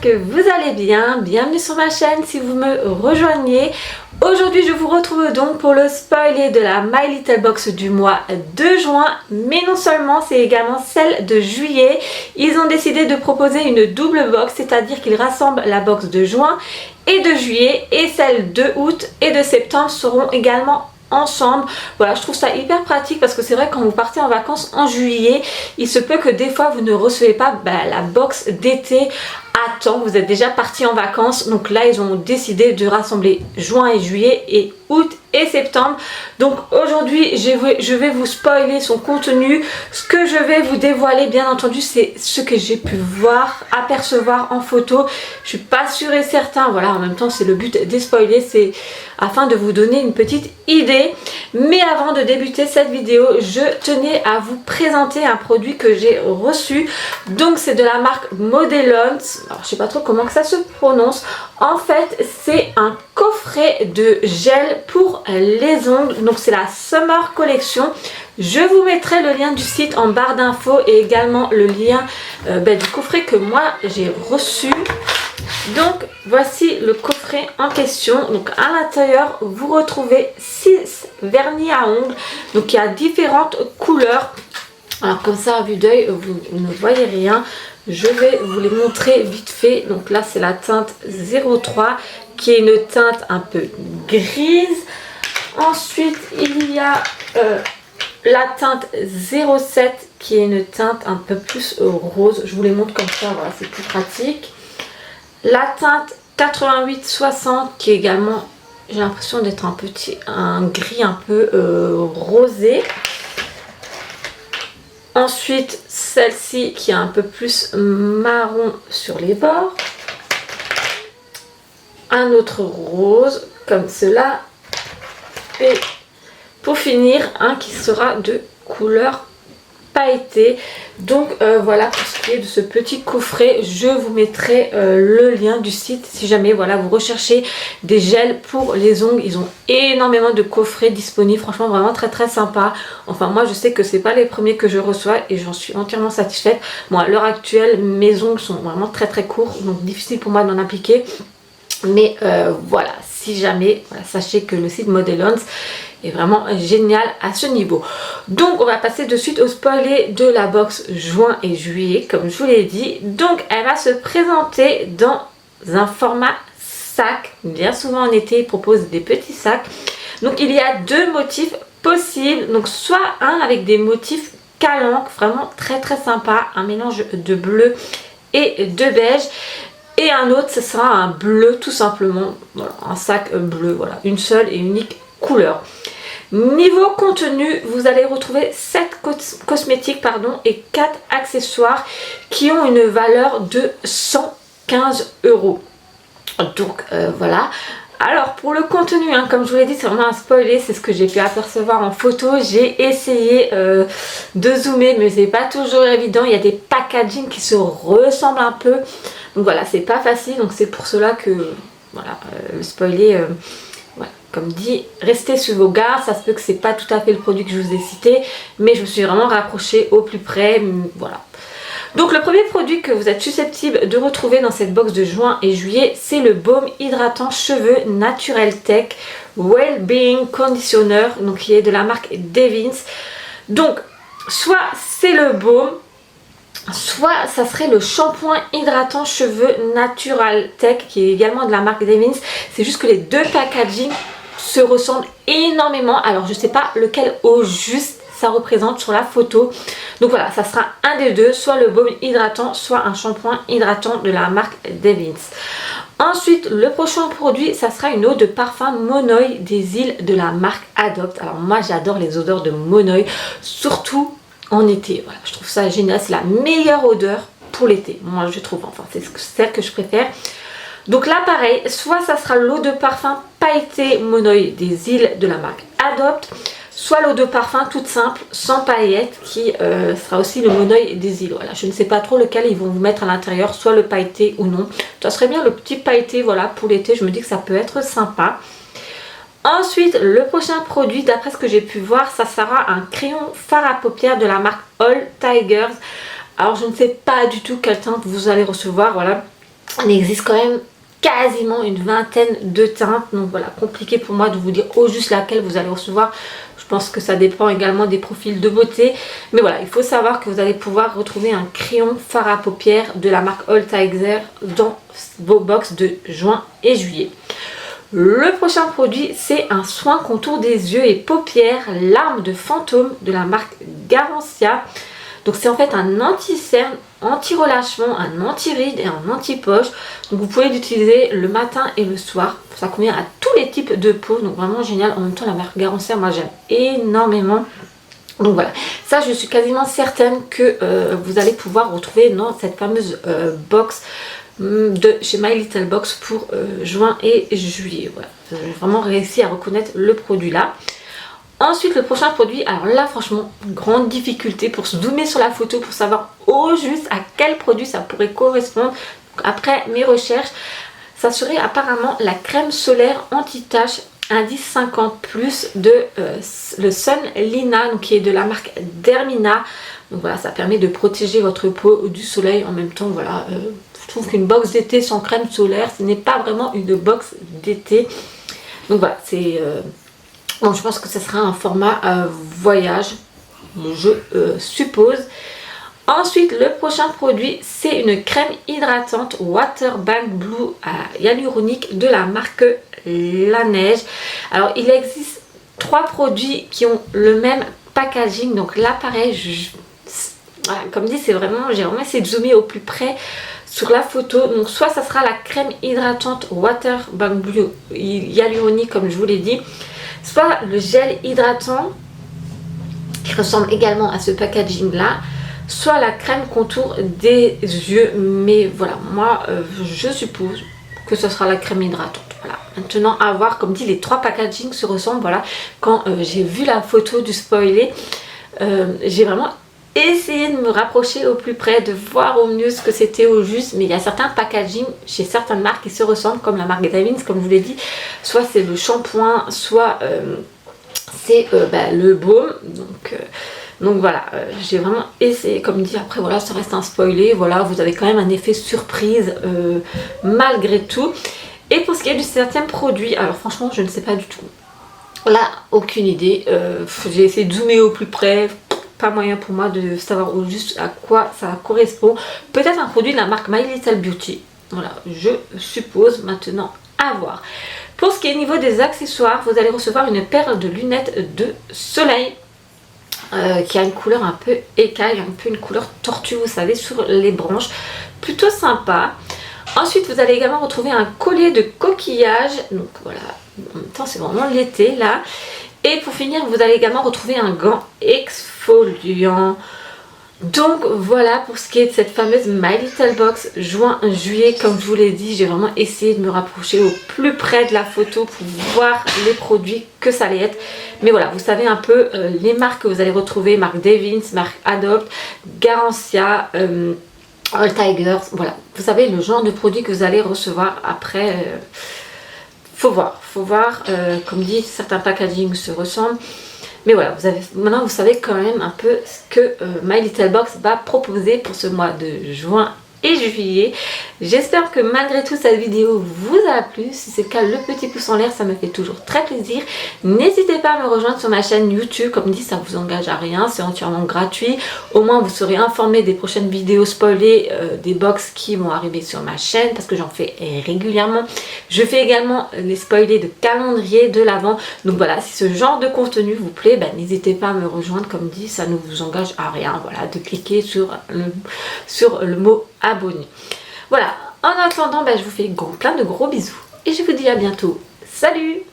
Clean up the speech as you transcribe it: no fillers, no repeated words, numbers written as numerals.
que vous allez bien. Bienvenue sur ma chaîne si vous me rejoignez. Aujourd'hui je vous retrouve donc pour le spoiler de la My Little Box du mois de juin. Mais non seulement, c'est également celle de juillet. Ils ont décidé de proposer une double box, c'est-à-dire qu'ils rassemblent la box de juin et de juillet. Et celles de août et de septembre seront également ensemble. Voilà, je trouve ça hyper pratique parce que c'est vrai, quand vous partez en vacances en juillet, il se peut que des fois vous ne recevez pas la box d'été à temps, vous êtes déjà parti en vacances. Donc là ils ont décidé de rassembler juin et juillet et août et septembre. Donc aujourd'hui je vais vous spoiler son contenu. Ce que je vais vous dévoiler bien entendu, c'est ce que j'ai pu voir, apercevoir en photo. Je suis pas sûre et certain, voilà, en même temps c'est le but des spoilers, c'est afin de vous donner une petite idée. Mais avant de débuter cette vidéo, je tenais à vous présenter un produit que j'ai reçu. Donc c'est de la marque Modelons. Alors je sais pas trop comment que ça se prononce. En fait c'est un coffret de gel pour les ongles. Donc c'est la Summer Collection. Je vous mettrai le lien du site en barre d'infos et également le lien du coffret que moi j'ai reçu. Donc voici le coffret en question. Donc à l'intérieur vous retrouvez 6 vernis à ongles. Donc il y a différentes couleurs. Alors comme ça à vue d'œil vous ne voyez rien. Je vais vous les montrer vite fait. Donc là c'est la teinte 03 qui est une teinte un peu grise. Ensuite il y a la teinte 07 qui est une teinte un peu plus rose. Je vous les montre comme ça, voilà, c'est plus pratique. La teinte 88-60 qui est également, j'ai l'impression d'être un gris un peu rosé. Ensuite celle-ci qui est un peu plus marron sur les bords. Un autre rose comme cela. Et pour finir un qui sera de couleur pailleté. Donc voilà pour ce qui est de ce petit coffret. Je vous mettrai le lien du site si jamais voilà vous recherchez des gels pour les ongles. Ils ont énormément de coffrets disponibles, franchement vraiment très sympa. Enfin moi je sais que c'est pas les premiers que je reçois et j'en suis entièrement satisfaite. Bon, à l'heure actuelle mes ongles sont vraiment très courts, donc difficile pour moi d'en appliquer. Mais voilà, si jamais, voilà, sachez que le site Modelons est vraiment génial à ce niveau. Donc on va passer de suite au spoiler de la box juin et juillet comme je vous l'ai dit. Donc elle va se présenter dans un format sac. Bien souvent en été ils proposent des petits sacs. Donc il y a deux motifs possibles. Donc soit un avec des motifs calanques, vraiment très sympa, un mélange de bleu et de beige. Et un autre, ce sera un bleu tout simplement, voilà, un sac bleu, voilà, une seule et unique couleur. Niveau contenu, vous allez retrouver 7 cosmétiques et 4 accessoires qui ont une valeur de 115 €. Donc voilà. Alors pour le contenu, comme je vous l'ai dit, c'est vraiment un spoiler, c'est ce que j'ai pu apercevoir en photo. J'ai essayé de zoomer mais c'est pas toujours évident, il y a des packaging qui se ressemblent un peu. Donc voilà, c'est pas facile, donc c'est pour cela que voilà, le spoiler, voilà, comme dit, restez sur vos gardes. Ça se peut que c'est pas tout à fait le produit que je vous ai cité, mais je me suis vraiment rapprochée au plus près, voilà. Donc le premier produit que vous êtes susceptible de retrouver dans cette box de juin et juillet, c'est le baume hydratant cheveux Natural Tech Well-Being Conditioner, donc qui est de la marque Devins. Donc soit c'est le baume, soit ça serait le shampoing hydratant cheveux Natural Tech qui est également de la marque Devins. C'est juste que les deux packaging se ressemblent énormément. Alors je sais pas lequel au juste ça représente sur la photo. Donc voilà, ça sera un des deux, soit le baume hydratant, soit un shampoing hydratant de la marque Devins. Ensuite, le prochain produit, ça sera une eau de parfum Monoï des îles de la marque Adopt. Alors moi j'adore les odeurs de Monoï, surtout en été. Voilà, je trouve ça génial, c'est la meilleure odeur pour l'été. Moi je trouve, enfin c'est celle que je préfère. Donc là pareil, soit ça sera l'eau de parfum pailletée Monoï des îles de la marque Adopt, soit l'eau de parfum toute simple sans paillettes qui sera aussi le Monoï des îles. Voilà, je ne sais pas trop lequel ils vont vous mettre à l'intérieur, soit le pailleté ou non. Ça serait bien le petit pailleté, voilà, pour l'été, je me dis que ça peut être sympa. Ensuite, le prochain produit, d'après ce que j'ai pu voir, ça sera un crayon fard à paupières de la marque All Tigers. Alors je ne sais pas du tout quelle teinte vous allez recevoir, voilà. Il existe quand même quasiment une vingtaine de teintes, donc voilà, compliqué pour moi de vous dire au juste laquelle vous allez recevoir. Je pense que ça dépend également des profils de beauté, mais voilà, il faut savoir que vous allez pouvoir retrouver un crayon fard à paupières de la marque All Tiger dans vos box de juin et juillet. Le prochain produit, c'est un soin contour des yeux et paupières larmes de fantôme de la marque Garancia. Donc c'est en fait un anti-cerne, anti-relâchement, un anti-ride et un anti-poche. Donc vous pouvez l'utiliser le matin et le soir. Ça convient à tous les types de peau. Donc vraiment génial. En même temps, la marque Garancia, moi j'aime énormément. Donc voilà, ça je suis quasiment certaine que vous allez pouvoir retrouver dans cette fameuse box de chez My Little Box pour juin et juillet. Voilà, j'ai vraiment réussi à reconnaître le produit là. Ensuite, le prochain produit, alors là franchement, grande difficulté pour se zoomer sur la photo pour savoir au juste à quel produit ça pourrait correspondre. Après mes recherches, ça serait apparemment la crème solaire anti-tache indice 50 plus de le Sun Lina, donc qui est de la marque Dermina. Donc voilà, ça permet de protéger votre peau du soleil en même temps. Voilà, je trouve qu'une box d'été sans crème solaire, ce n'est pas vraiment une box d'été. Donc voilà, c'est donc je pense que ce sera un format voyage, je suppose. Ensuite, le prochain produit, c'est une crème hydratante Water Bank Blue hyaluronique de la marque Laneige. Alors, il existe 3 produits qui ont le même packaging. Donc là, pareil, voilà, comme dit, c'est vraiment, j'ai vraiment essayé de zoomer au plus près sur la photo. Donc, soit ça sera la crème hydratante Water Bank Blue hyaluronique, comme je vous l'ai dit, soit le gel hydratant qui ressemble également à ce packaging là, soit la crème contour des yeux. Mais voilà, moi je suppose que ce sera la crème hydratante. Voilà, maintenant à voir, comme dit, les 3 packagings se ressemblent. Voilà, quand j'ai vu la photo du spoilé, j'ai vraiment essayé de me rapprocher au plus près, de voir au mieux ce que c'était au juste. Mais il y a certains packagings chez certaines marques qui se ressemblent, comme la marque Davins, comme je vous l'ai dit. Soit c'est le shampoing, soit c'est le baume. Donc voilà, j'ai vraiment essayé, comme dit, après voilà, ça reste un spoilé. Voilà, vous avez quand même un effet surprise malgré tout. Et pour ce qui est du 7e produit, alors franchement je ne sais pas du tout. Là, aucune idée. J'ai essayé de zoomer au plus près. Pas moyen pour moi de savoir juste à quoi ça correspond. Peut-être un produit de la marque My Little Beauty. Voilà, je suppose, maintenant à voir. Pour ce qui est au niveau des accessoires, vous allez recevoir une paire de lunettes de soleil qui a une couleur un peu écaille, un peu une couleur tortue, vous savez, sur les branches. Plutôt sympa. Ensuite, vous allez également retrouver un collier de coquillage. Donc voilà, en même temps, c'est vraiment l'été là. Et pour finir, vous allez également retrouver un gant exfoliant. Donc voilà pour ce qui est de cette fameuse My Little Box juin-juillet. Comme je vous l'ai dit, j'ai vraiment essayé de me rapprocher au plus près de la photo pour voir les produits que ça allait être. Mais voilà, vous savez un peu les marques que vous allez retrouver, marque Davins, marque Adopt, Garancia, All Tigers. Voilà, vous savez le genre de produits que vous allez recevoir après. Faut voir, comme dit, certains packagings se ressemblent. Mais voilà, maintenant vous savez quand même un peu ce que My Little Box va proposer pour ce mois de juin et juillet. J'espère que malgré tout cette vidéo vous a plu. Si c'est le cas, le petit pouce en l'air, ça me fait toujours très plaisir. N'hésitez pas à me rejoindre sur ma chaîne YouTube. Comme dit, ça vous engage à rien, c'est entièrement gratuit. Au moins vous serez informé des prochaines vidéos spoilées des box qui vont arriver sur ma chaîne, parce que j'en fais régulièrement. Je fais également les spoilés de calendrier de l'Avent. Donc voilà, si ce genre de contenu vous plaît, n'hésitez pas à me rejoindre. Comme dit, ça ne vous engage à rien, voilà, de cliquer sur le mot abonné. Voilà, en attendant, je vous fais plein de gros bisous et je vous dis à bientôt. Salut!